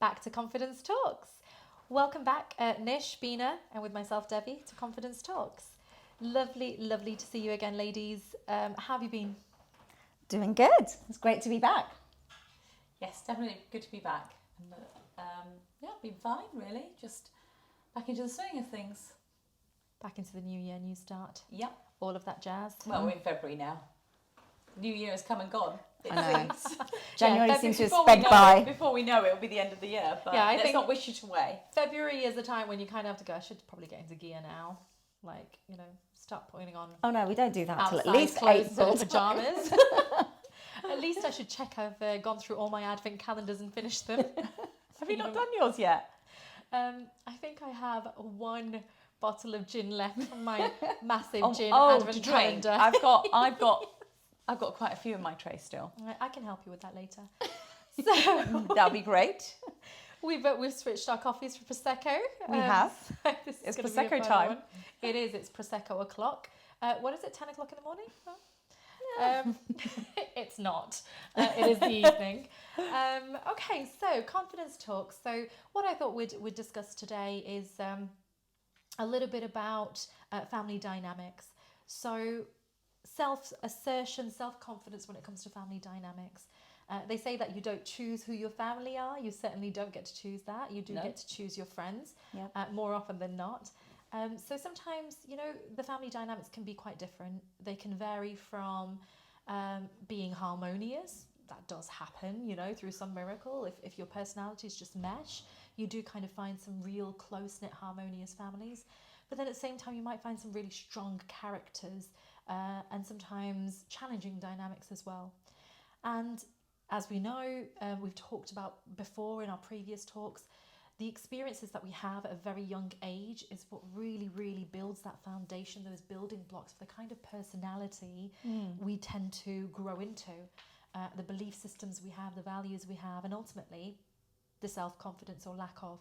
back to Confidence Talks. Welcome back, Nish, Bina, and with myself, Debbie, to Confidence Talks. Lovely to see you again, ladies. How have you been? Doing good. It's great to be back. Yes, definitely good to be back. And, yeah, been fine, really. Just back into the swing of things. Back into the new year, new start. Yep. All of that jazz. Well, we're in February now. New Year has come and gone. It I know. seems. January Yeah, seems to have Before we sped know by. it, before we know it, it'll be the end of the year. But Yeah, I let's think- not wish it away. February is the time when you kind of have to go, I should probably get into gear now. Like, start putting on Oh no, we don't do that till outside at least clothes April. and pajamas. At least I should check I've gone through all my advent calendars and finished them. Have you not done yours yet? I think I have one bottle of gin left from my massive gin to advent drink. calendar. I've got quite a few in my tray still. I can help you with that later. So That'll be great. we've switched our coffees for prosecco. We have. This is It's gonna be a Prosecco fun time. one. It is. It's prosecco o'clock. What is it? 10 o'clock in the morning? It's not. It is the evening. Okay, so confidence talks. So what I thought we'd discuss today is a little bit about family dynamics. So self-assertion, self-confidence when it comes to family dynamics. They say that you don't choose who your family are. You certainly don't get to choose that. You do No. get to choose your friends Yep. more often than not. So sometimes, the family dynamics can be quite different. They can vary from being harmonious. That does happen, through some miracle. If your personalities just mesh, you do kind of find some real close-knit, harmonious families. But then at the same time, you might find some really strong characters and sometimes challenging dynamics as well. And as we know, we've talked about before in our previous talks, the experiences that we have at a very young age is what really builds that foundation, those building blocks for the kind of personality we tend to grow into, the belief systems we have, the values we have, and ultimately the self-confidence or lack of.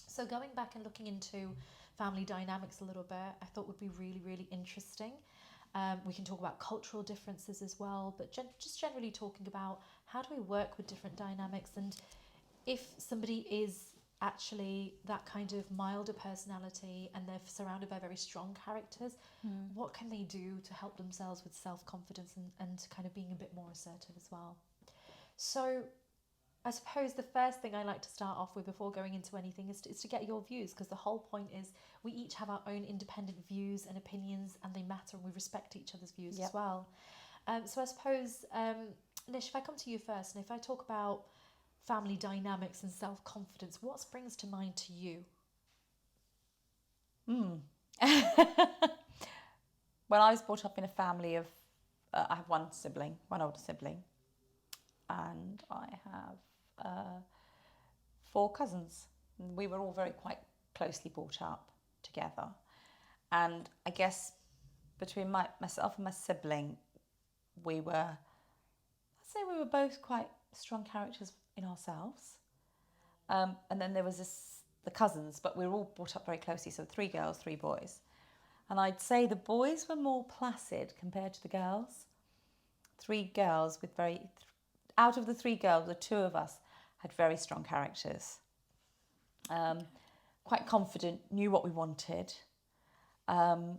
So going back and looking into family dynamics a little bit, I thought would be really interesting. We can talk about cultural differences as well, but just generally talking about how do we work with different dynamics, and if somebody is actually that kind of milder personality and they're surrounded by very strong characters, what can they do to help themselves with self-confidence and kind of being a bit more assertive as well? So I suppose the first thing I like to start off with before going into anything is to get your views, because the whole point is we each have our own independent views and opinions, and they matter, and we respect each other's views as well. So I suppose, Nish, if I come to you first, and if I talk about family dynamics and self-confidence, what springs to mind to you? Well, I was brought up in a family of, I have one older sibling, and I have 4 cousins. We were all quite closely brought up together. And I guess between myself and my sibling, we were both quite strong characters in ourselves. And then there was the cousins, but we were all brought up very closely. So 3 girls, 3 boys. And I'd say the boys were more placid compared to the girls. 3 girls with out of the 3 girls, the 2 of us had very strong characters. Quite confident, knew what we wanted. And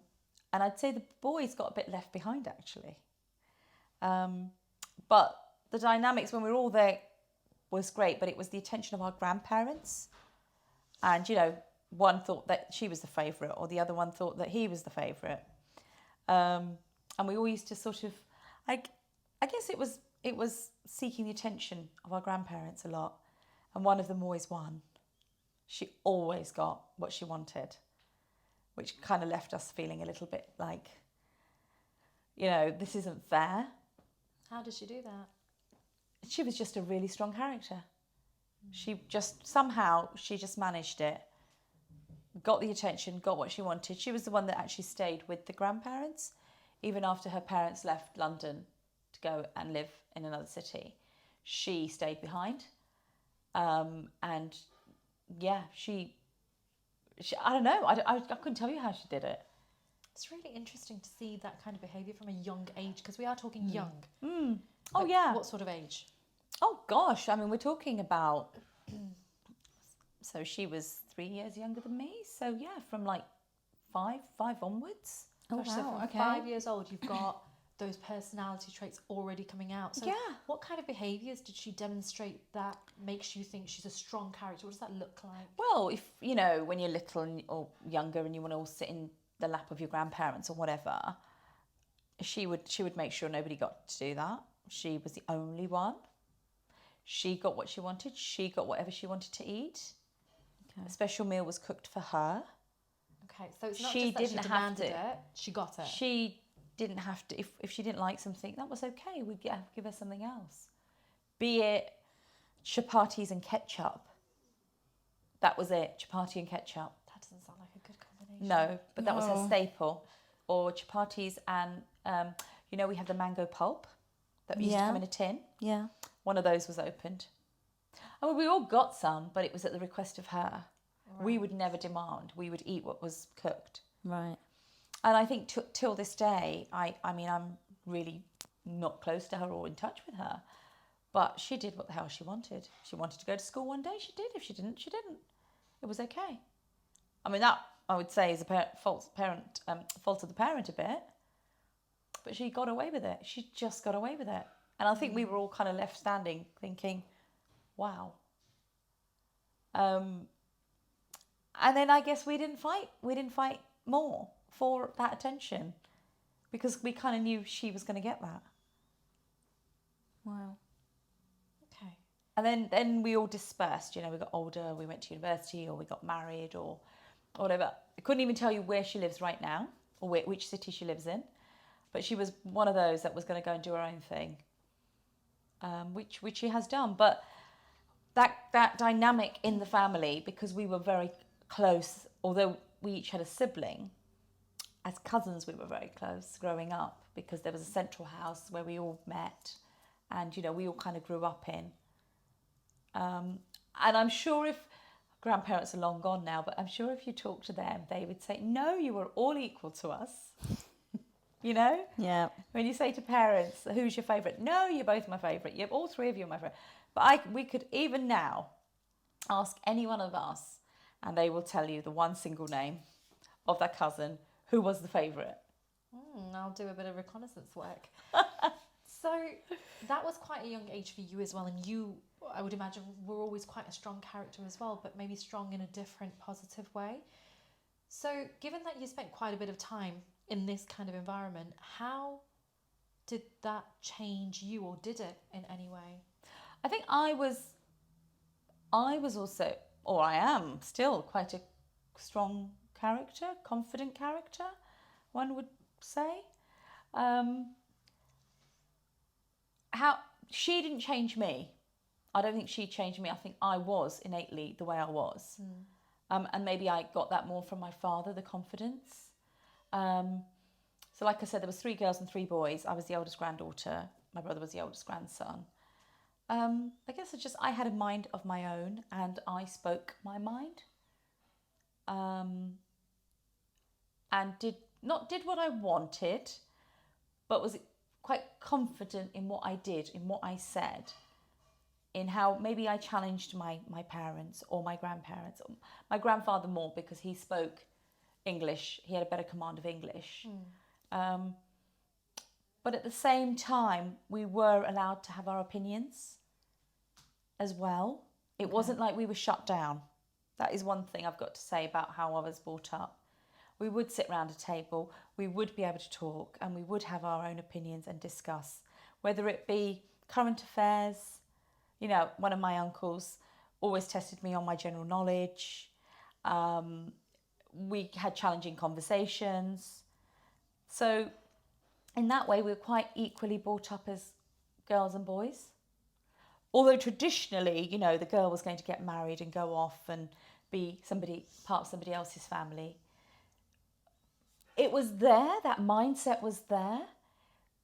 I'd say the boys got a bit left behind, actually. But the dynamics when we were all there was great, but it was the attention of our grandparents. And, one thought that she was the favourite, or the other one thought that he was the favourite. And we all used to sort of, I guess it was seeking the attention of our grandparents a lot. And one of them always won. She always got what she wanted, which kind of left us feeling a little bit like, this isn't fair. How did she do that? She was just a really strong character. She just managed it, got the attention, got what she wanted. She was the one that actually stayed with the grandparents, even after her parents left London to go and live in another city. She stayed behind. And yeah, she I don't know, I couldn't tell you how she did it. It's really interesting to see that kind of behaviour from a young age, because we are talking young. Oh, yeah. What sort of age? Oh, gosh. I mean, we're talking about So she was 3 years younger than me. So yeah, from like five onwards. Oh, Gosh, so wow, from okay. 5 years old, you've got those personality traits already coming out. So Yeah. what kind of behaviours did she demonstrate that makes you think she's a strong character? What does that look like? Well, if you know, when you're little or younger and you want to all sit in the lap of your grandparents or whatever, she would make sure nobody got to do that. She was the only one. She got what she wanted. She got whatever she wanted to eat. Okay. A special meal was cooked for her. Okay, so it's not She just that she didn't have demanded to. it, she got it. She didn't have to. If she didn't like something, that was okay. We'd give her something else. Be it chapatis and ketchup. That was it. Chapati and ketchup. That doesn't sound like a good combination. No, but that was her No. staple. Or chapatis and you know, we have the mango pulp that used to Yeah. come in a tin. Yeah. One of those was opened. I mean, we all got some, but it was at the request of her. We would never demand. We would eat what was cooked. Right. And I think till this day, I mean, I'm really not close to her or in touch with her. But she did what the hell she wanted. She wanted to go to school one day. She did. If she didn't, she didn't. It was okay. I mean, that I would say is a fault of the parent a bit. But she got away with it. She just got away with it. And I think we were all kind of left standing thinking, wow. And then I guess we didn't fight. We didn't fight more for that attention because we kind of knew she was going to get that. Wow. Okay. And then we all dispersed. You know, we got older, we went to university, or we got married, or whatever. I couldn't even tell you where she lives right now, or which city she lives in. But she was one of those that was going to go and do her own thing, which she has done. But that dynamic in the family, because we were very close, although we each had a sibling, as cousins we were very close growing up because there was a central house where we all met and, you know, we all kind of grew up in. And I'm sure if grandparents are long gone now, but I'm sure if you talk to them, they would say, no, you were all equal to us. You know? Yeah. When you say to parents, who's your favourite? No, you're both my favourite. You're all three of you are my favourite. But we could even now ask any one of us and they will tell you the one single name of that cousin who was the favourite. I'll do a bit of reconnaissance work. So that was quite a young age for you as well. And you, I would imagine, were always quite a strong character as well, but maybe strong in a different positive way. So given that you spent quite a bit of time in this kind of environment, how did that change you, or did it in any way? I think I was also, or I am still, quite a strong character, confident character, one would say. How she didn't change me. I don't think she changed me. I think I was innately the way I was. And maybe I got that more from my father, the confidence. So like I said, there was 3 girls and 3 boys. I was the eldest granddaughter. My brother was the eldest grandson. I guess I had a mind of my own and I spoke my mind. And did what I wanted, but was quite confident in what I did, in what I said, in how maybe I challenged my parents or my grandparents. My grandfather more because he spoke English. He had a better command of English. But at the same time, we were allowed to have our opinions as well. It wasn't like we were shut down. That is one thing I've got to say about how I was brought up. We would sit around a table, we would be able to talk, and we would have our own opinions and discuss, whether it be current affairs. You know, one of my uncles always tested me on my general knowledge. We had challenging conversations. So in that way, we were quite equally brought up as girls and boys. Although traditionally, you know, the girl was going to get married and go off and be part of somebody else's family. It was there, that mindset was there,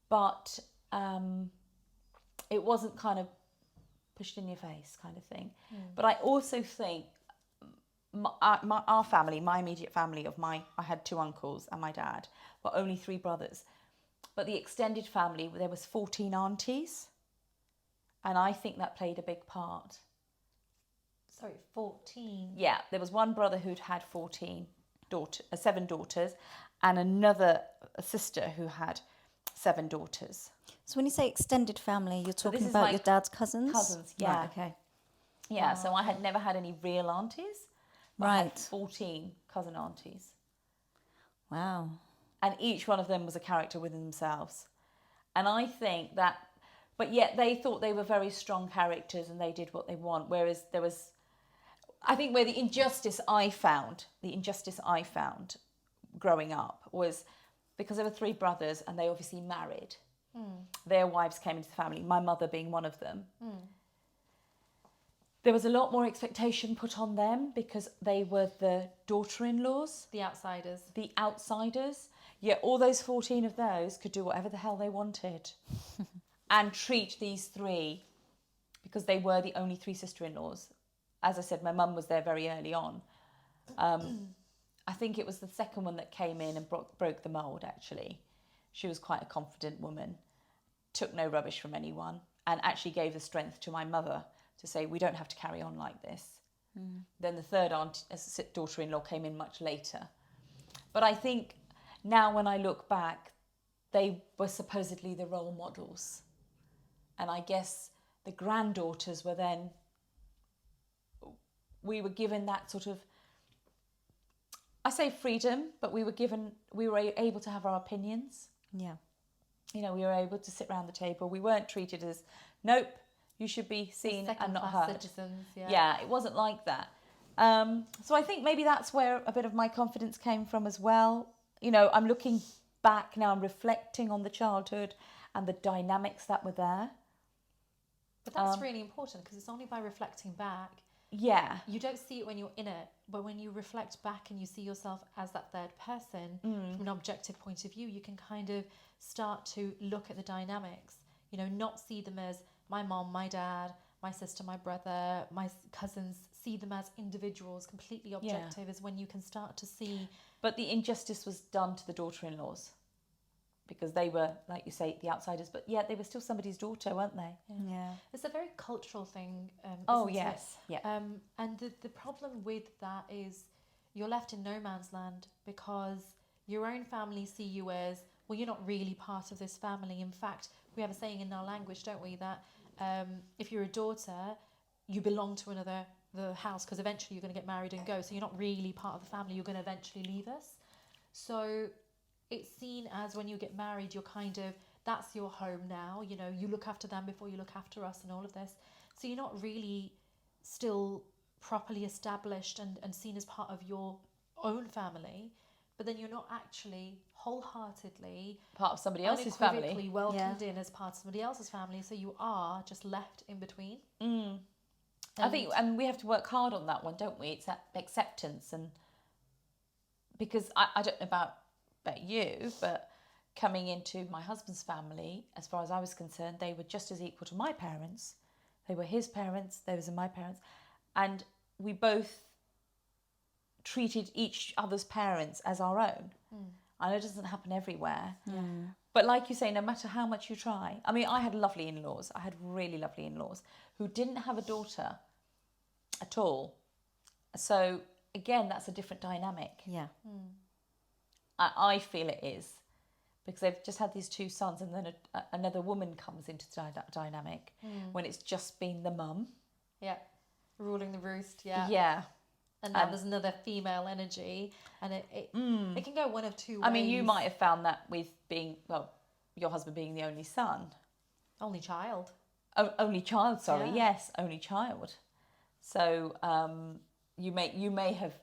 but it wasn't kind of pushed in your face kind of thing. But I also think our family, my immediate family I had 2 uncles and my dad, but only 3 brothers. But the extended family, there was 14 aunties. And I think that played a big part Sorry, 14. Yeah, there was one brother who'd had 7 daughters, and another sister who had 7 daughters. So when you say extended family, you're this talking is about my your dad's cousins? cousins, yeah. Right, okay. Yeah, so I had never had any real aunties. But I had Right. 14 cousin aunties. Wow. And each one of them was a character within themselves. And I think that, but yet they thought they were very strong characters and they did what they want. Whereas there was, I think where the injustice I found growing up was because there were 3 brothers and they obviously married. Their wives came into the family, my mother being one of them. There was a lot more expectation put on them because they were the daughter-in-laws, The outsiders. the outsiders. Yet all those 14 of those could do whatever the hell they wanted and treat these 3 because they were the only 3 sister-in-laws. As I said, my mum was there very early on. I think it was the second one that came in and broke the mould, actually. She was quite a confident woman, took no rubbish from anyone, and actually gave the strength to my mother to say, we don't have to carry on like this. Then the third daughter-in-law came in much later. But I think now when I look back, they were supposedly the role models. And I guess the granddaughters were then, we were given that sort of, I say freedom, but we were able to have our opinions. Yeah. You know, we were able to sit around the table. We weren't treated as, nope, you should be seen and not Second-class heard. citizens, yeah. Yeah, it wasn't like that. So I think maybe that's where a bit of my confidence came from as well. You know, I'm looking back now, I'm reflecting on the childhood and the dynamics that were there. But that's really important because it's only by reflecting back. Yeah. You don't see it when you're in it, but when you reflect back and you see yourself as that third person from an objective point of view, you can kind of start to look at the dynamics. You know, not see them as my mom, my dad, my sister, my brother, my cousins. See them as individuals, completely objective, is when you can start to see. But the injustice was done to the daughter-in-laws because they were, like you say, the outsiders, but yet they were still somebody's daughter, weren't they? Yeah. It's a very cultural thing. Oh, isn't yes. it? Yeah. And the problem with that is you're left in no man's land because your own family see you as, well, you're not really part of this family. In fact, we have a saying in our language, don't we, that if you're a daughter, you belong to the house because eventually you're going to get married and go. So you're not really part of the family. You're going to eventually leave us. So it's seen as when you get married, you're kind of, that's your home now. You know, you look after them before you look after us and all of this. So you're not really still properly established and seen as part of your own family. But then you're not actually wholeheartedly Part of somebody else's family. unequivocally welcomed in as part of somebody else's family. So you are just left in between. I think, and we have to work hard on that one, don't we? It's that acceptance, and because I don't know about you, but coming into my husband's family, as far as I was concerned, they were just as equal to my parents. They were his parents, those are my parents, and we both treated each other's parents as our own. I know it doesn't happen everywhere. But like you say, no matter how much you try. I mean, I had lovely in-laws. I had really lovely in-laws who didn't have a daughter at all. So, again, that's a different dynamic. Yeah. I feel it is. Because they've just had these 2 sons and then another woman comes into the dynamic when it's just been the mum. Yeah. Ruling the roost, yeah. Yeah. And now there's another female energy, and it can go one of 2 ways. I mean, you might have found that with being, well, your husband being the only son. Only child. Only child, sorry. Yeah. Yes, only child. So you may have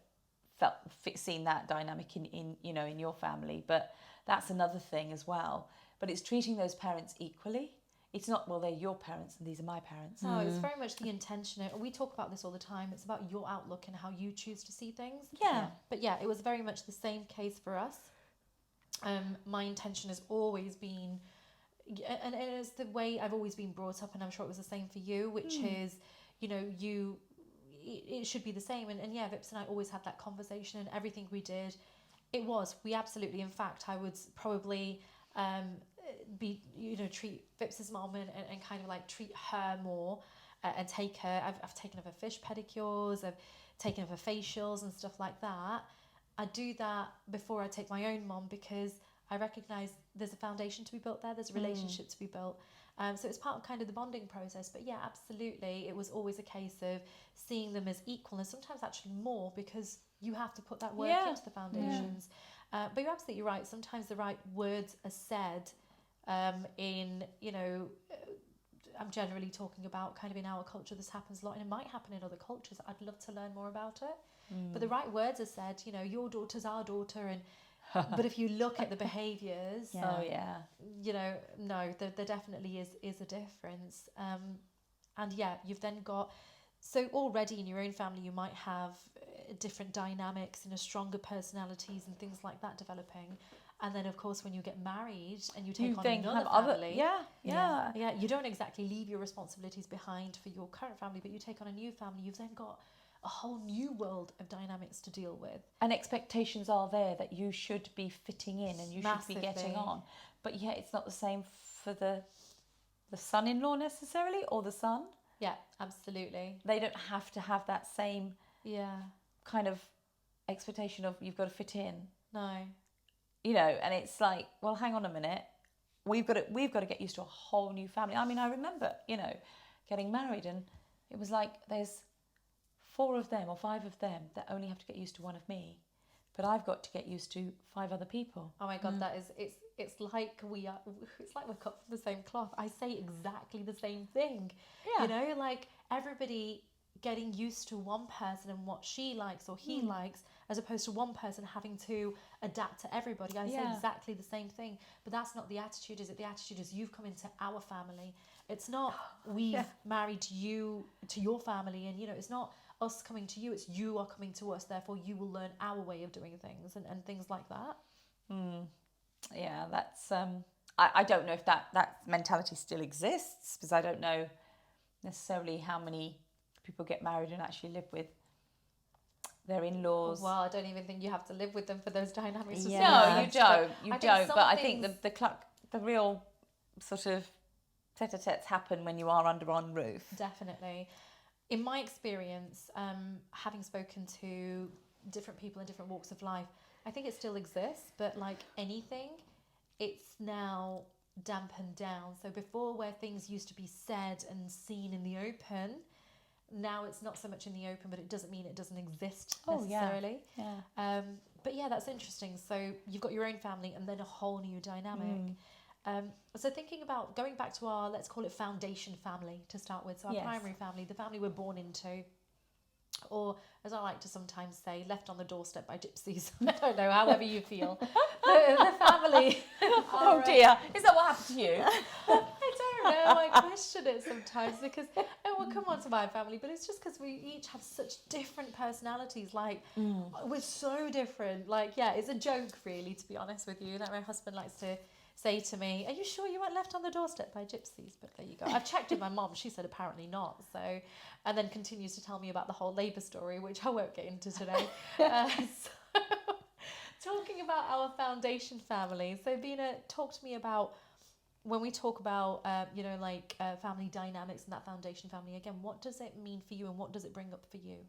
seen that dynamic in your family, but that's another thing as well. But it's treating those parents equally. It's not, well, they're your parents and these are my parents. No, it's very much the intention. We talk about this all the time. It's about your outlook and how you choose to see things. Yeah. But yeah, it was very much the same case for us. My intention has always been, and it's the way I've always been brought up, and I'm sure it was the same for you, which is, you know, it should be the same. And yeah, Vips and I always had that conversation, and everything we did, we absolutely, in fact, I would probably treat Vips's mom and kind of like treat her more and take her. I've taken her for fish pedicures. I've taken her for facials and stuff like that. I do that before I take my own mom because I recognise there's a foundation to be built there. There's a relationship to be built. So it's part of kind of the bonding process. But yeah, absolutely, it was always a case of seeing them as equal, and sometimes actually more, because you have to put that work into the foundations. But you're absolutely right. Sometimes the right words are said in, I'm generally talking about kind of in our culture, this happens a lot, and it might happen in other cultures. I'd love to learn more about it. But the right words are said, your daughter's our daughter, and but if you look at the behaviours, Oh yeah. no, there definitely is a difference. And yeah, you've then got, so already in your own family, you might have different dynamics, stronger personalities and things like that developing. And then, of course, when you get married and you take on another family, yeah, you don't exactly leave your responsibilities behind for your current family, but you take on a new family. You've then got a whole new world of dynamics to deal with. And expectations are there that you should be fitting in and you should be getting on. But yeah, it's not the same for the son-in-law necessarily, or the son. Yeah, absolutely. They don't have to have that same kind of expectation of you've got to fit in. No. And it's like, well, hang on a minute. We've got to get used to a whole new family. I mean, I remember, getting married, and it was like there's 4 of them or 5 of them that only have to get used to one of me, but I've got to get used to 5 other people. Oh my God, that is, it's like we're cut from the same cloth. I say exactly the same thing. Yeah. Like everybody getting used to one person and what she likes or he likes, as opposed to one person having to adapt to everybody. I say exactly the same thing, but that's not the attitude, is it? The attitude is you've come into our family. It's not we've married you to your family, and it's not us coming to you, it's you are coming to us, therefore you will learn our way of doing things and things like that. Yeah, that's I don't know if that mentality still exists, because I don't know necessarily how many people get married and actually live with their in-laws. Well, I don't even think you have to live with them for those dynamics. No, you don't. But I think the real sort of tete-a-tetes happen when you are under one roof. Definitely. In my experience, having spoken to different people in different walks of life, I think it still exists, but like anything, it's now dampened down. So before, where things used to be said and seen in the open, now it's not so much in the open, but it doesn't mean it doesn't exist necessarily. But yeah, that's interesting. So you've got your own family and then a whole new dynamic. So thinking about going back to our, let's call it foundation family to start with. So our primary family, the family we're born into, or as I like to sometimes say, left on the doorstep by gypsies. I don't know, however you feel. The family. Oh dear, is that what happened to you? I don't know, I question it sometimes because, we'll come on to my family, but it's just because we each have such different personalities. Like, we're so different. Like, yeah, it's a joke really, to be honest with you, that my husband likes to say to me, are you sure you weren't left on the doorstep by gypsies? But there you go. I've checked with my mom. She said apparently not. So, and then continues to tell me about the whole Labour story, which I won't get into today. So, talking about our foundation family. So, Bina, talk to me about, when we talk about, family dynamics and that foundation family, again, what does it mean for you and what does it bring up for you?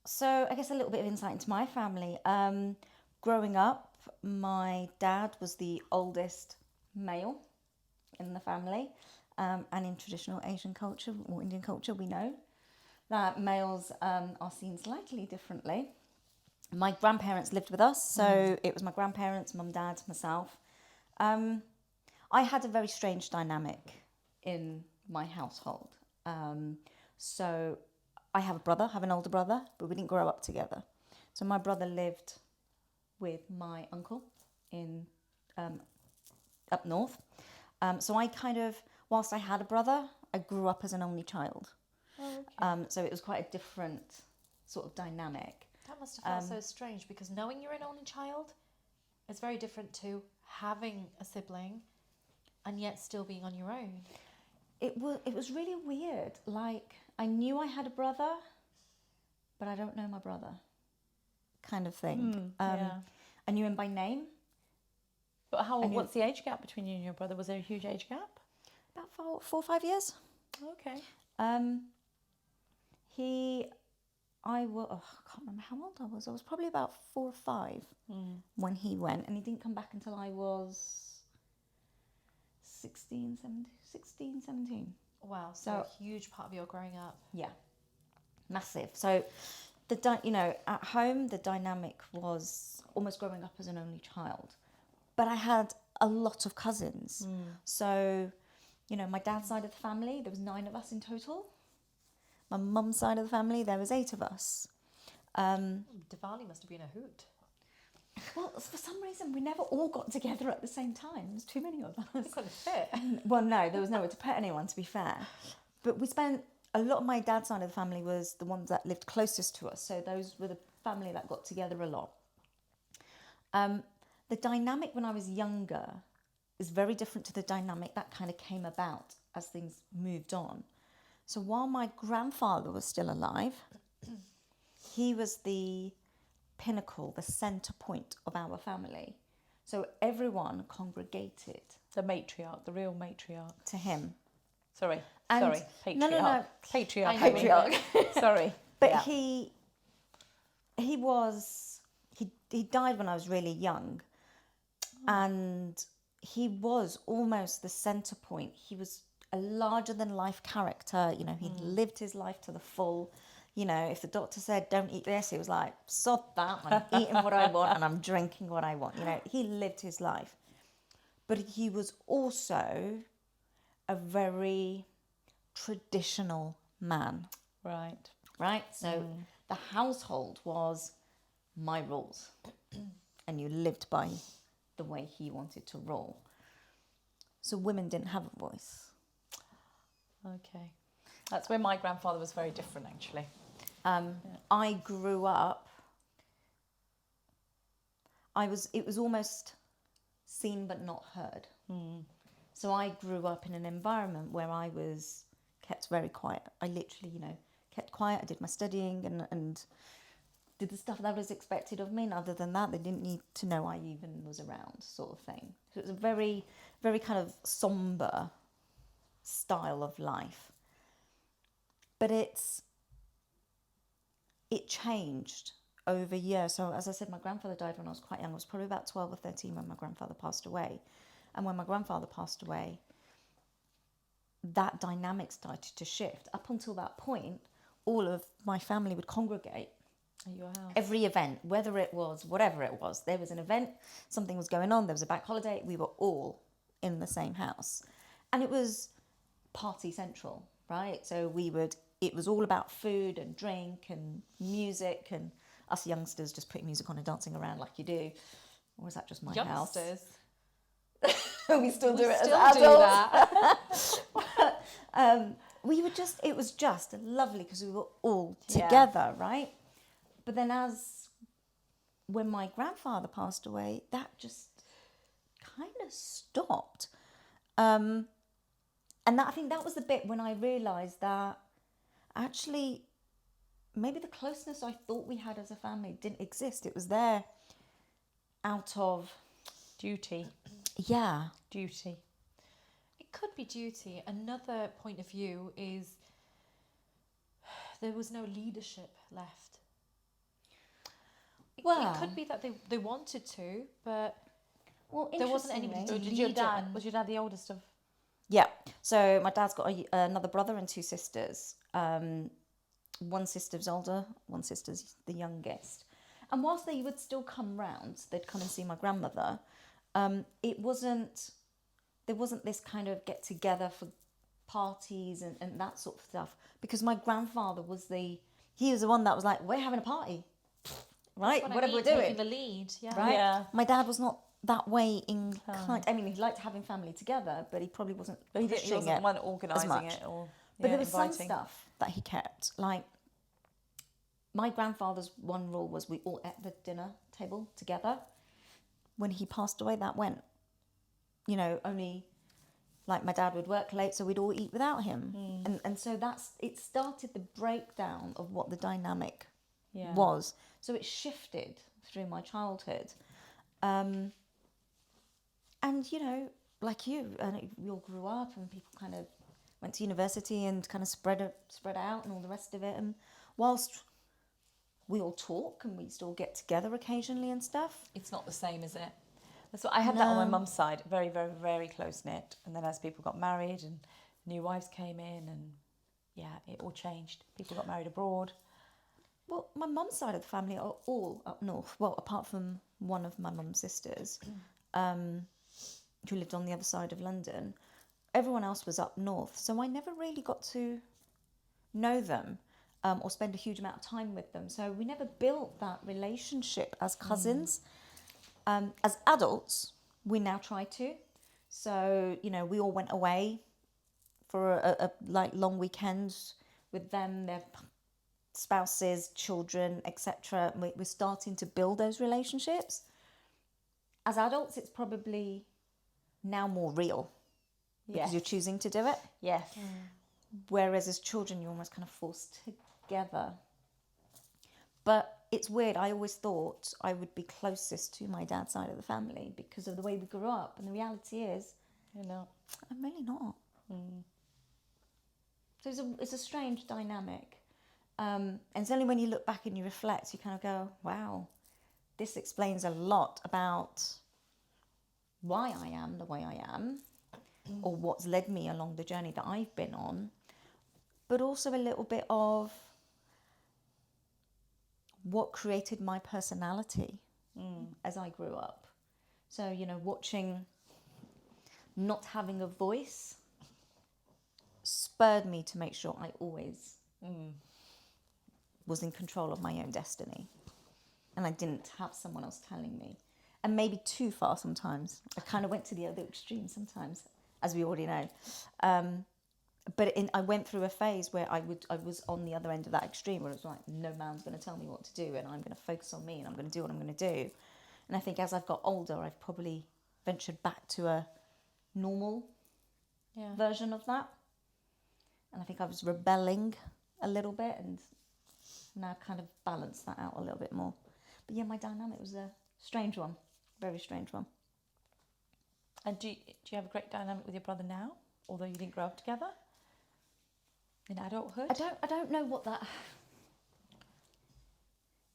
So I guess a little bit of insight into my family. Growing up, my dad was the oldest male in the family, and in traditional Asian culture or Indian culture, we know that males are seen slightly differently. My grandparents lived with us, so it was my grandparents, mum, dad, myself. I had a very strange dynamic in my household. So I have an older brother, but we didn't grow up together. So my brother lived with my uncle in up north. So I kind of, whilst I had a brother, I grew up as an only child. Oh, okay. So it was quite a different sort of dynamic. That must have felt so strange, because knowing you're an only child is very different to having a sibling and yet still being on your own. It was really weird. Like, I knew I had a brother, but I don't know my brother, kind of thing. I knew him by name. But what's the age gap between you and your brother? Was there a huge age gap? About 4 or 5 years. Okay. I can't remember how old I was. I was probably about 4 or 5 when he went, and he didn't come back until I was 16, 17. Wow, so a huge part of your growing up. Yeah, massive. So at home the dynamic was almost growing up as an only child, but I had a lot of cousins. So, my dad's side of the family, there was 9 of us in total. My mum's side of the family, there was 8 of us. Diwali must have been a hoot. Well, for some reason, we never all got together at the same time. There's too many of us. Couldn't fit. Well, no, there was nowhere to put anyone, to be fair. But we spent a lot of my dad's side of the family was the ones that lived closest to us. So those were the family that got together a lot. The dynamic when I was younger is very different to the dynamic that kind of came about as things moved on. So while my grandfather was still alive, he was the pinnacle, the centre point of our family. So everyone congregated The matriarch, the real matriarch. to him. Sorry, And- patriarch. No. Patriarch. I know. Patriarch. Sorry. But Yeah. he died when I was really young, and he was almost the centre point. He was a larger than life character. He'd lived his life to the full. If the doctor said don't eat this, he was like, sod that, I'm eating what I want and I'm drinking what I want. He lived his life. But he was also a very traditional man. Right. Right? So the household was my rules, and you lived by the way he wanted to rule. So women didn't have a voice. Okay. That's where my grandfather was very different, actually. I grew up, it was almost seen but not heard. So I grew up in an environment where I was kept very quiet. I literally, kept quiet. I did my studying and did the stuff that was expected of me. And other than that, they didn't need to know I even was around, sort of thing. So it was a very, very kind of somber style of life. But it changed over years. So as I said, my grandfather died when I was quite young. I was probably about 12 or 13 when my grandfather passed away. And when my grandfather passed away, that dynamic started to shift. Up until that point, all of my family would congregate At your house. every event, whether it was whatever it was. There was an event, something was going on, there was a bank holiday, we were all in the same house. And it was party central, right? So it was all about food and drink and music, and us youngsters just putting music on and dancing around like you do. Or is that just my house? Youngsters. We still do it Still as do adults. that. It was just lovely because we were all Yeah. together, right? But then when my grandfather passed away, that just kind of stopped. And I think that was the bit when I realised that actually maybe the closeness I thought we had as a family didn't exist. It was there out of, Duty. duty. It could be duty. Another point of view is there was no leadership left. It could be that they wanted to, but there wasn't anybody interestingly- to Did your lead dad, it. was your dad the oldest of? Yeah. So my dad's got another brother and 2 sisters. One sister's older, one sister's the youngest. And whilst they would still come round, they'd come and see my grandmother. There wasn't this kind of get together for parties and that sort of stuff, because my grandfather was the one that was like, we're having a party, right? That's Whatever I mean, we're doing. taking the lead. Yeah. Right? Yeah. My dad was not that way inclined. I mean, he liked having family together, but he probably wasn't But he pushing wasn't it one organising much. it or But there was inviting. some stuff that he kept. Like, my grandfather's one rule was we all ate the dinner table together. When he passed away, that went. Only, like, my dad would work late, so we'd all eat without him. And so it started the breakdown of what the dynamic was. So it shifted through my childhood. And, like you, we all grew up, and people kind of, went to university and kind of spread out and all the rest of it. And whilst we all talk and we still get together occasionally and stuff, It's not the same, is it? So I had that on my No. mum's side, very, very, very close knit. And then as people got married and new wives came in, and yeah, it all changed. People got married abroad. well, my mum's side of the family are all up north. Well, apart from one of my mum's sisters, who lived on the other side of London, everyone else was up north. So I never really got to know them or spend a huge amount of time with them. So we never built that relationship as cousins. As adults, we now try to. So, you know, we all went away for a like long weekends with them, their spouses, children, etc. We're starting to build those relationships. As adults, it's probably now more real because Yes. you're choosing to do it. Yes. Whereas as children, you're almost kind of forced together. But it's weird. I always thought I would be closest to my dad's side of the family because of the way we grew up. And the reality is, You know. I'm really not. So it's a strange dynamic. And it's only when you look back and you reflect, you kind of go, wow, this explains a lot about why I am the way I am, or what's led me along the journey that I've been on, but also a little bit of what created my personality as I grew up. So, you know, watching not having a voice spurred me to make sure I always was in control of my own destiny. And I didn't have someone else telling me. And maybe too far sometimes. I kind of went to the other extreme sometimes, as we already know. I went through a phase where I was on the other end of that extreme, where it was like, no man's going to tell me what to do, and I'm going to focus on me, and I'm going to do what I'm going to do. And I think as I've got older, I've probably ventured back to a normal version of that. And I think I was rebelling a little bit, and now I've kind of balanced that out a little bit more. But yeah, my dynamic was a strange one, very strange one. And do you have a great dynamic with your brother now, although you didn't grow up together in adulthood? I don't know what that.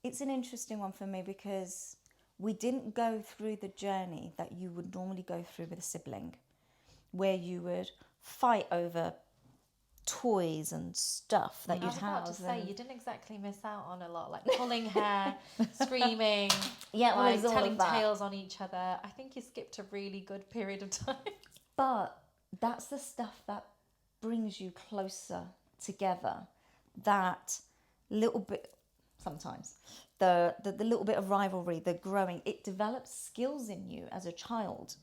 It's an interesting one for me because we didn't go through the journey that you would normally go through with a sibling, where you would fight over toys and stuff that I you'd was about to have. say, you didn't exactly miss out on a lot, like pulling hair, screaming, Yeah, well, like there's all telling of that. tales on each other. I think you skipped a really good period of time. But that's the stuff that brings you closer together. That little bit, sometimes, the little bit of rivalry, the growing, it develops skills in you as a child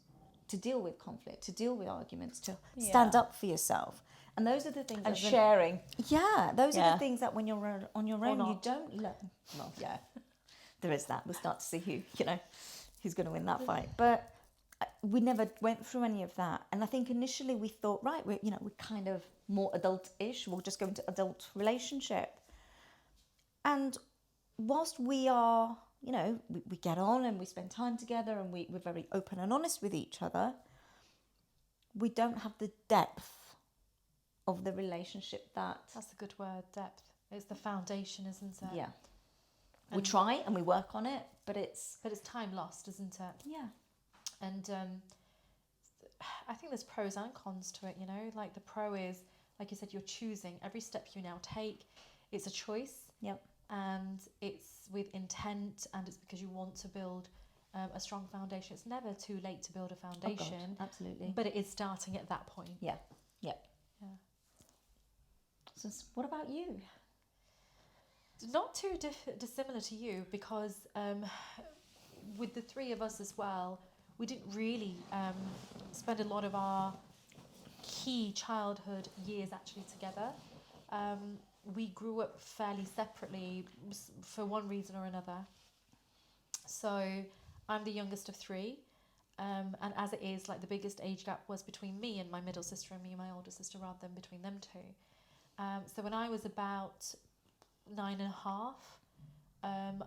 to deal with conflict, to deal with arguments, to stand Yeah. up for yourself. And those are the things And that sharing. those are Yeah. the things that when you're on your own, you not. don't learn. Well, yeah, there is that. We'll start to see who's going to win that fight. But we never went through any of that. And I think initially we thought, right, we're kind of more adult-ish. We'll just go into adult relationship. And whilst we are, we get on and we spend time together and we're very open and honest with each other, we don't have the depth of the relationship that... That's a good word, depth. It's the foundation, isn't it? Yeah. We And- try and we work on it, but it's... But it's time lost, isn't it? Yeah. And I think there's pros and cons to it, like the pro is, like you said, you're choosing every step you now take. It's a choice. Yep. And it's with intent, and it's because you want to build a strong foundation. It's never too late to build a foundation, absolutely. but it is starting at that point. Yeah. Yep. Yeah. So what about you? Not too dissimilar to you, because with the three of us as well, we didn't really spend a lot of our key childhood years actually together. We grew up fairly separately for one reason or another. So I'm the youngest of three, and as it is, like the biggest age gap was between me and my middle sister and me and my older sister rather than between them two. So when I was about 9.5,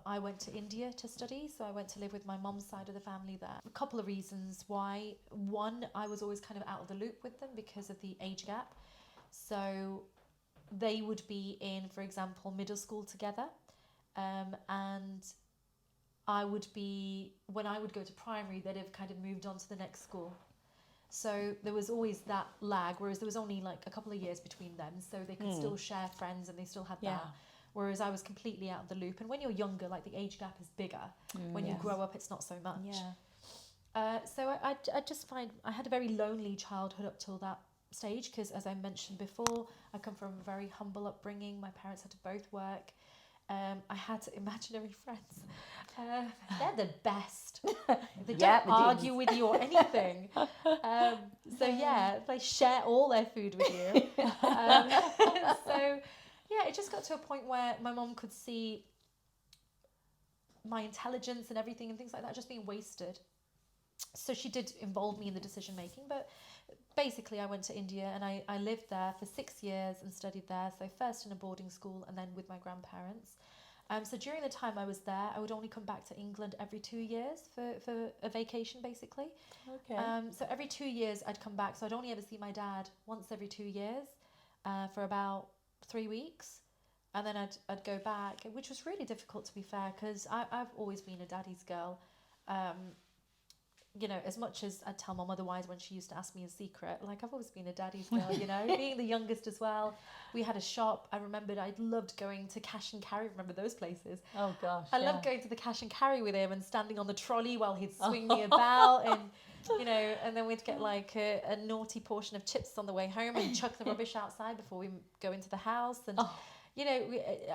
I went to India to study. So I went to live with my mum's side of the family there. A couple of reasons why. One, I was always kind of out of the loop with them because of the age gap. So they would be in, for example, middle school together, and I would be, when I would go to primary, they'd have kind of moved on to the next school. So there was always that lag, whereas there was only like a couple of years between them, so they could still share friends and they still had that. Whereas I was completely out of the loop. And when you're younger, like the age gap is bigger. When you grow up, it's not so much. So I just find I had a very lonely childhood up till that stage, because as I mentioned before, I come from a very humble upbringing. My parents had to both work. I had imaginary friends. They're the best. They don't argue with you or anything. So yeah, they share all their food with you. So yeah, it just got to a point where my mom could see my intelligence and everything and things like that just being wasted. So she did involve me in the decision making, but basically I went to India and I lived there for 6 years and studied there. So first in a boarding school and then with my grandparents. So during the time I was there, I would only come back to England every 2 years for a vacation, basically. Okay. So every 2 years I'd come back. So I'd only ever see my dad once every 2 years for about 3 weeks. And then I'd go back, which was really difficult, to be fair, because I've always been a daddy's girl. You know, as much as I'd tell mum otherwise when she used to ask me in secret, like I've always been a daddy's girl, you know, being the youngest as well. We had a shop. I remembered I loved going to Cash and Carry. Remember those places? Oh gosh. I loved going to the Cash and Carry with him and standing on the trolley while he'd swing me about, and you know, and then we'd get like a naughty portion of chips on the way home and chuck the rubbish outside before we go into the house. And you know,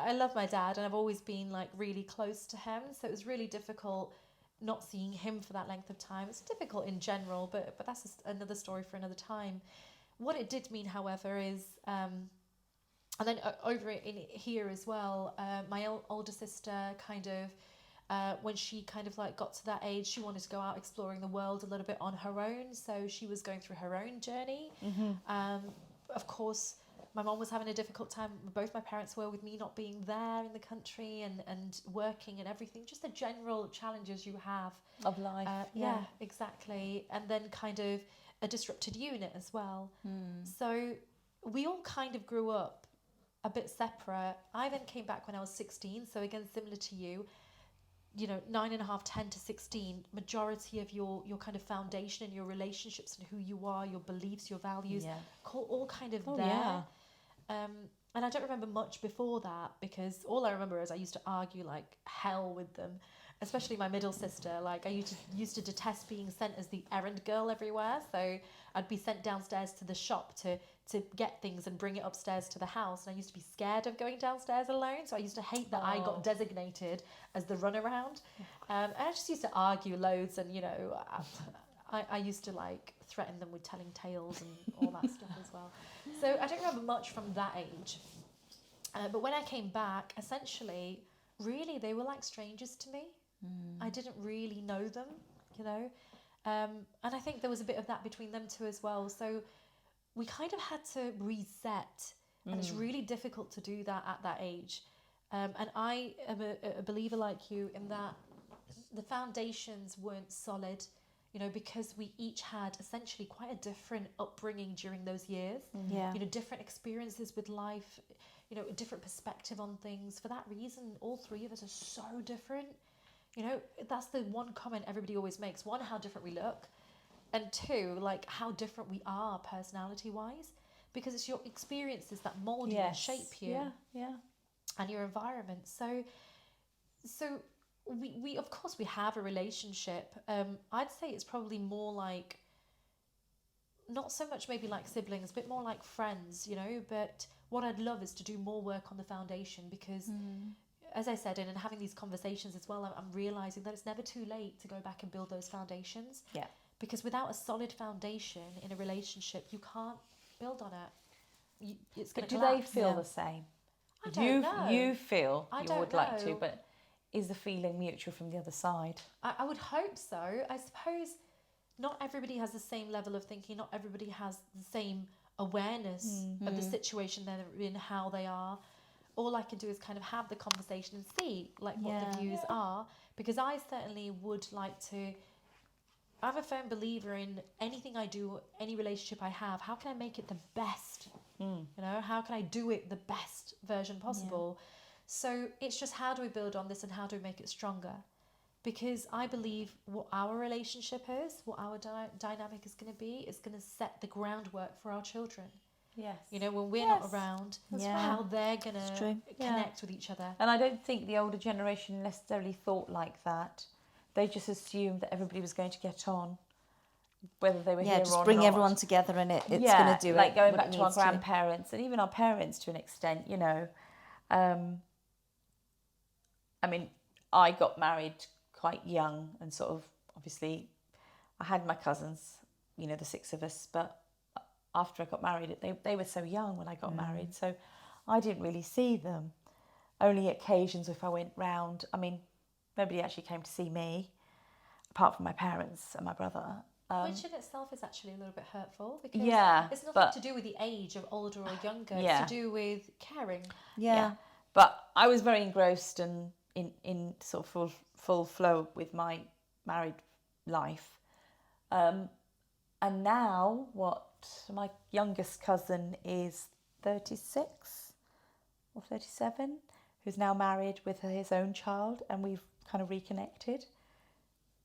I love my dad and I've always been like really close to him, so it was really difficult not seeing him for that length of time. It's difficult in general, but that's just another story for another time. What it did mean, however, is and then over in here as well, my older sister kind of when she kind of like got to that age, she wanted to go out exploring the world a little bit on her own, so she was going through her own journey. Of course, my mom was having a difficult time. Both my parents were, with me not being there in the country and working and everything. Just the general challenges you have. Of life. Yeah, exactly. And then kind of a disrupted unit as well. So we all kind of grew up a bit separate. I then came back when I was 16. So again, similar to you, you know, 9.5, 10 to 16, majority of your kind of foundation and your relationships and who you are, your beliefs, your values, all kind of there. Yeah. And I don't remember much before that, because all I remember is I used to argue like hell with them, especially my middle sister. Like I used to detest being sent as the errand girl everywhere. So I'd be sent downstairs to the shop to get things and bring it upstairs to the house. And I used to be scared of going downstairs alone. So I used to hate that I got designated as the runaround. And I just used to argue loads. And, you know, I used to like threaten them with telling tales and all that stuff as well. So I don't remember much from that age. But when I came back, essentially, really, they were like strangers to me. I didn't really know them, you know. And I think there was a bit of that between them two as well. So we kind of had to reset. And it's really difficult to do that at that age. And I am a believer like you in that the foundations weren't solid, you know, because we each had essentially quite a different upbringing during those years. You know, different experiences with life, you know, a different perspective on things. For that reason, all three of us are so different. You know, that's the one comment everybody always makes. One, how different we look. And two, like how different we are personality-wise. Because it's your experiences that mould you and shape you. And your environment. So we of course we have a relationship. I'd say it's probably more like, not so much maybe like siblings, but more like friends, you know. But what I'd love is to do more work on the foundation, because as I said, and having these conversations as well, I'm realising that it's never too late to go back and build those foundations. Because without a solid foundation in a relationship, you can't build on it. It's going to collapse. Do they feel the same? I don't know. You feel I you don't would like to, know. but is the feeling mutual from the other side? I would hope so. I suppose not everybody has the same level of thinking. Not everybody has the same awareness of the situation they're in, how they are. All I can do is kind of have the conversation and see like what the views are. Because I certainly would like to... I'm a firm believer in anything I do, any relationship I have, how can I make it the best You know, how can I do it the best version possible? So it's just, how do we build on this and how do we make it stronger? Because I believe what our relationship is, what our dynamic is going to be, is going to set the groundwork for our children. Yes. You know, when we're Yes. not around, That's right. how they're going It's to true. connect with each other. And I don't think the older generation necessarily thought like that. They just assumed that everybody was going to get on, whether they were here just or bring not. everyone together and it's Yeah, going to do like it. going what back it to our needs to. grandparents and even our parents to an extent, you know. I mean, I got married quite young and sort of, obviously, I had my cousins, you know, the 6 of us, but after I got married, they were so young when I got married, so I didn't really see them. Only occasions if I went round. I mean, nobody actually came to see me, apart from my parents and my brother. Which in itself is actually a little bit hurtful, because Yeah, it's nothing but- to do with the age of older or younger. Yeah. It's to do with caring. Yeah. But I was very engrossed and in sort of full flow with my married life. And now, my youngest cousin is 36 or 37, who's now married with his own child, and we've kind of reconnected,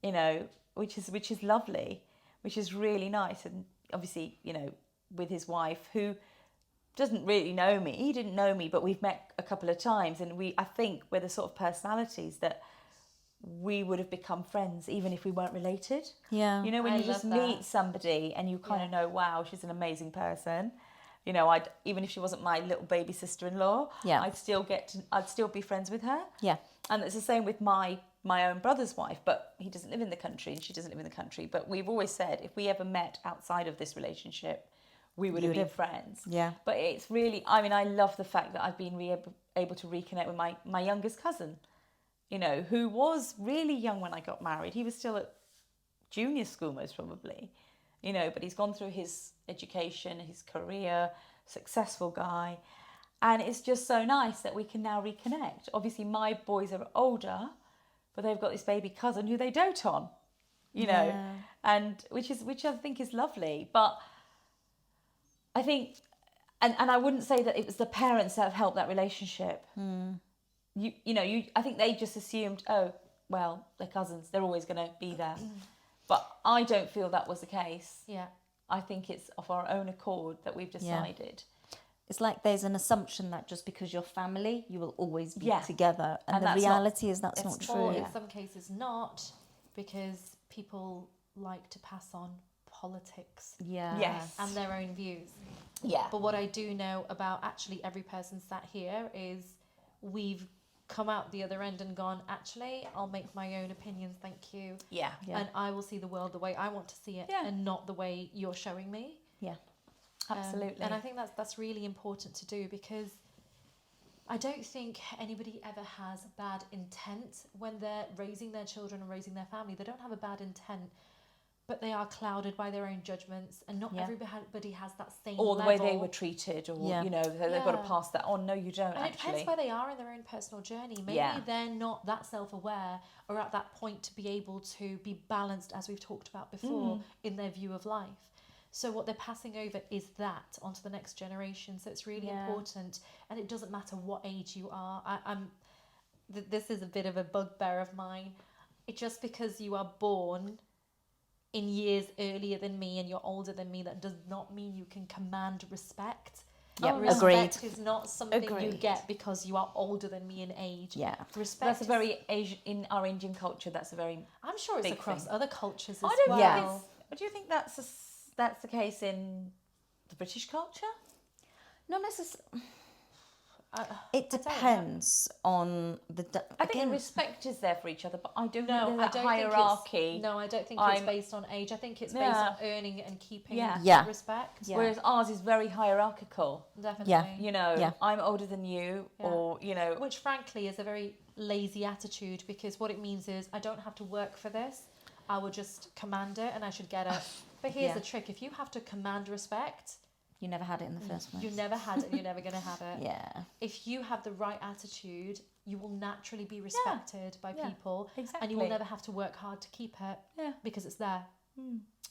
you know, which is lovely, which is really nice. And obviously, you know, with his wife, who doesn't really know me. He didn't know me, but we've met a couple of times, and I think we're the sort of personalities that we would have become friends even if we weren't related. Yeah. You know, when I you just love that. meet somebody and you kind of know, wow, she's an amazing person. You know, even if she wasn't my little baby sister-in-law, Yeah. I'd still be friends with her. Yeah. And it's the same with my own brother's wife, but he doesn't live in the country and she doesn't live in the country. But we've always said, if we ever met outside of this relationship, we would have been friends. Yeah. But it's really, I mean, I love the fact that I've been able to reconnect with my youngest cousin, you know, who was really young when I got married. He was still at junior school, most probably, you know, but he's gone through his education, his career, successful guy. And it's just so nice that we can now reconnect. Obviously, my boys are older, but they've got this baby cousin who they dote on, you know, Yeah. and which I think is lovely. But I think, and I wouldn't say that it was the parents that have helped that relationship. I think they just assumed, oh, well, they're cousins, they're always going to be there. But I don't feel that was the case. Yeah. I think it's of our own accord that we've decided. It's like there's an assumption that just because you're family, you will always be Yeah. together. And, And the that's not- reality is that's not it's- true. Or Yeah. in some cases not, because people like to pass on politics Yeah. Yes. and their own views. Yeah. But what I do know about actually every person sat here is we've come out the other end and gone, actually, I'll make my own opinions, thank you. Yeah. Yeah. And I will see the world the way I want to see it, Yeah. and not the way you're showing me. Yeah. Absolutely. And I think that's really important to do, because I don't think anybody ever has bad intent when they're raising their children and raising their family. They don't have a bad intent, but they are clouded by their own judgments, and not Yeah. everybody has that same or the level. way they were treated, or, Yeah. you know, they've got to Yeah. pass that on. No, you don't, And it actually. depends where they are in their own personal journey. Maybe Yeah. they're not that self-aware or at that point to be able to be balanced, as we've talked about before, in their view of life. So what they're passing over is that onto the next generation. So it's really Yeah. important, and it doesn't matter what age you are. This is a bit of a bugbear of mine. Just because you are born in years earlier than me and you're older than me, that does not mean you can command respect. Yep, Respect agreed. is not something you Agreed. get because you are older than me in age. Yeah. Respect. That's a very Asian, in our Indian culture. That's a very. I'm sure it's big across thing. other cultures as I don't well. think it's. Do you think that's the case in the British culture? Not necessarily. I It don't know. depends on the. I think again, respect is there for each other, but I don't No, know I that don't hierarchy. think it's. No, I don't think it's I'm- based on age. I think it's based Yeah. on earning and keeping Yeah. Yeah. respect. Yeah. Whereas ours is very hierarchical. Definitely. You know, Yeah. I'm older than you, Yeah. or you know, Which, frankly, is a very lazy attitude, because what it means is I don't have to work for this. I will just command it and I should get it. But here's Yeah. the trick: if you have to command respect, you never had it in the first place. you never had it and you're never going to have it. Yeah. If you have the right attitude, you will naturally be respected by Yeah. people, and exactly. you will never have to work hard to keep it Yeah. because it's there.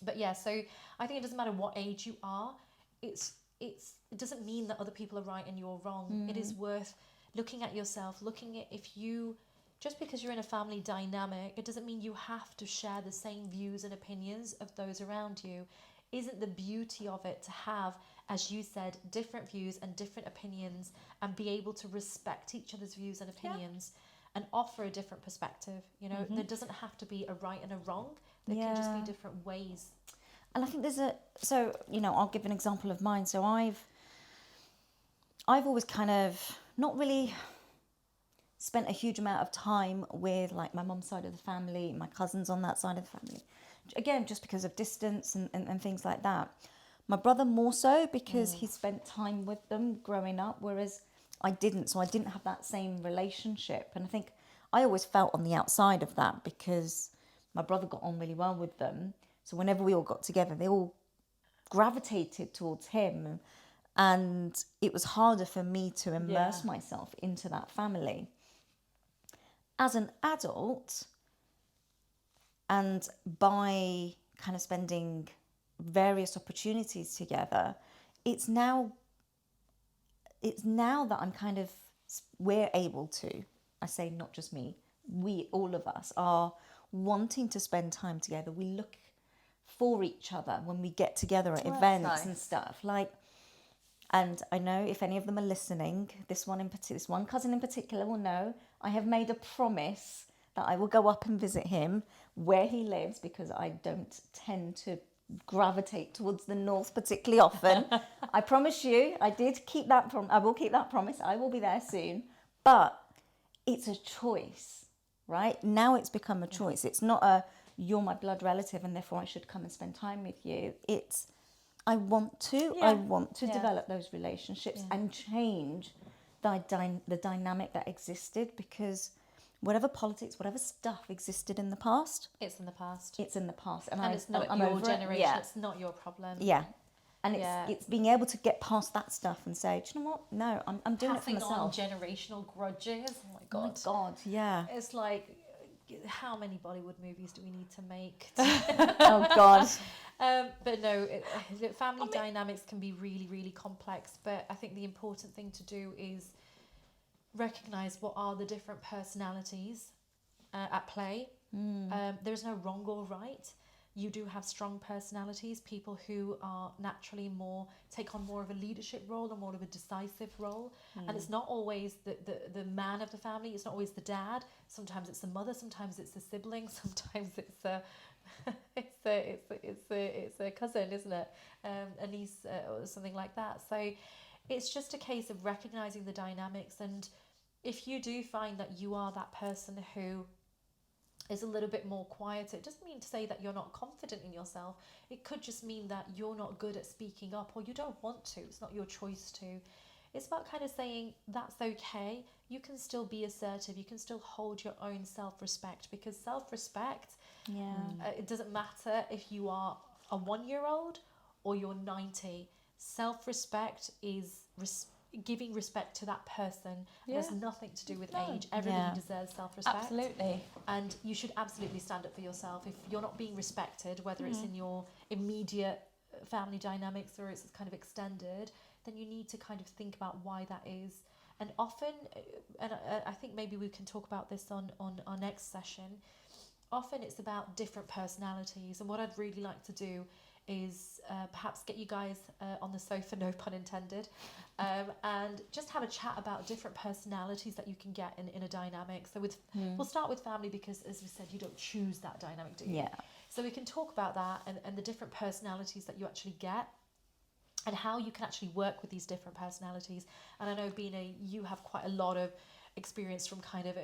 But yeah, so I think it doesn't matter what age you are. It's it doesn't mean that other people are right and you're wrong. It is worth looking at yourself, looking at just because you're in a family dynamic, it doesn't mean you have to share the same views and opinions of those around you. Isn't the beauty of it to have, as you said, different views and different opinions, and be able to respect each other's views and opinions and offer a different perspective? You know, there doesn't have to be a right and a wrong. There can just be different ways. And I think I'll give an example of mine. So I've always kind of not really spent a huge amount of time with like my mum's side of the family, my cousins on that side of the family. Again, just because of distance and things like that. My brother more so because he spent time with them growing up, whereas I didn't. So I didn't have that same relationship. And I think I always felt on the outside of that because my brother got on really well with them. So whenever we all got together, they all gravitated towards him. And it was harder for me to immerse myself into that family. As an adult, and by kind of spending various opportunities together, it's now that we're able to, I say not just me, all of us are wanting to spend time together. We look for each other when we get together at events and stuff. And I know if any of them are listening, this one cousin in particular will know I have made a promise that I will go up and visit him where he lives, because I don't tend to gravitate towards the north particularly often. I promise you, I will keep that promise. I will be there soon. But it's a choice, right? Now it's become a choice. It's not you're my blood relative and therefore I should come and spend time with you. It's I want to develop those relationships and change the dynamic that existed, because whatever politics, whatever stuff existed in the past, It's in the past. and it's not I'm your over generation. it. It's not your problem. Yeah. And it's being able to get past that stuff and say, do you know what? No, I'm doing Passing it for myself. on generational grudges. Oh my Oh my God. God, yeah. It's like, how many Bollywood movies do we need to make? Oh God. But no, family dynamics can be really, really complex. But I think the important thing to do is recognize what are the different personalities at play. There's no wrong or right. You do have strong personalities, people who are naturally take on more of a leadership role and more of a decisive role. And it's not always the man of the family, it's not always the dad. Sometimes it's the mother, sometimes it's the sibling, sometimes it's a cousin, isn't it? A niece or something like that. So it's just a case of recognizing the dynamics. And if you do find that you are that person who is a little bit more quiet, it doesn't mean to say that you're not confident in yourself. It could just mean that you're not good at speaking up, or you don't want to. It's not your choice to. It's about kind of saying that's okay. You can still be assertive. You can still hold your own self-respect, because self-respect, it doesn't matter if you are a 1-year-old or you're 90. Self-respect is giving respect to that person. It has nothing to do with age. Everybody deserves self-respect. Absolutely. And you should absolutely stand up for yourself. If you're not being respected, whether it's in your immediate family dynamics or it's kind of extended, then you need to kind of think about why that is. And often, and I think maybe we can talk about this on our next session, often it's about different personalities. And what I'd really like to do is perhaps get you guys on the sofa, no pun intended, and just have a chat about different personalities that you can get in a dynamic. So we'll start with family, because as we said, you don't choose that dynamic, do you? Yeah. So we can talk about that and the different personalities that you actually get, and how you can actually work with these different personalities. And I know, Bina, you have quite a lot of experience from kind of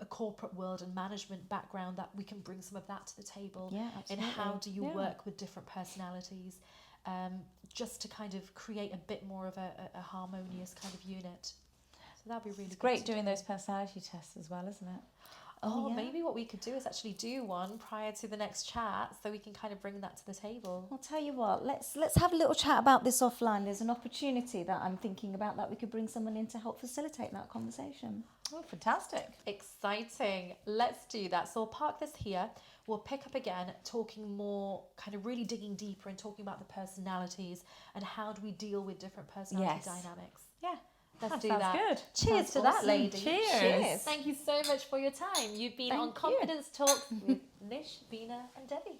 a corporate world and management background, that we can bring some of that to the table. Yeah, absolutely. And how do you work with different personalities, just to kind of create a bit more of a harmonious kind of unit. So that'd be really It's good great to doing do. those personality tests as well, isn't it? Maybe what we could do is actually do one prior to the next chat, so we can kind of bring that to the table. I'll tell you what, let's have a little chat about this offline. There's an opportunity that I'm thinking about, that we could bring someone in to help facilitate that conversation. Oh, fantastic. Exciting. Let's do that. So we'll park this here. We'll pick up again, talking more, kind of really digging deeper and talking about the personalities and how do we deal with different personality Yes. dynamics. Yeah. Let's That do sounds that. good. Cheers Sounds to that, awesome. lady. Cheers. Thank you so much for your time. You've been Thank on you. Confidence Talks with Nish, Veena, and Debbie.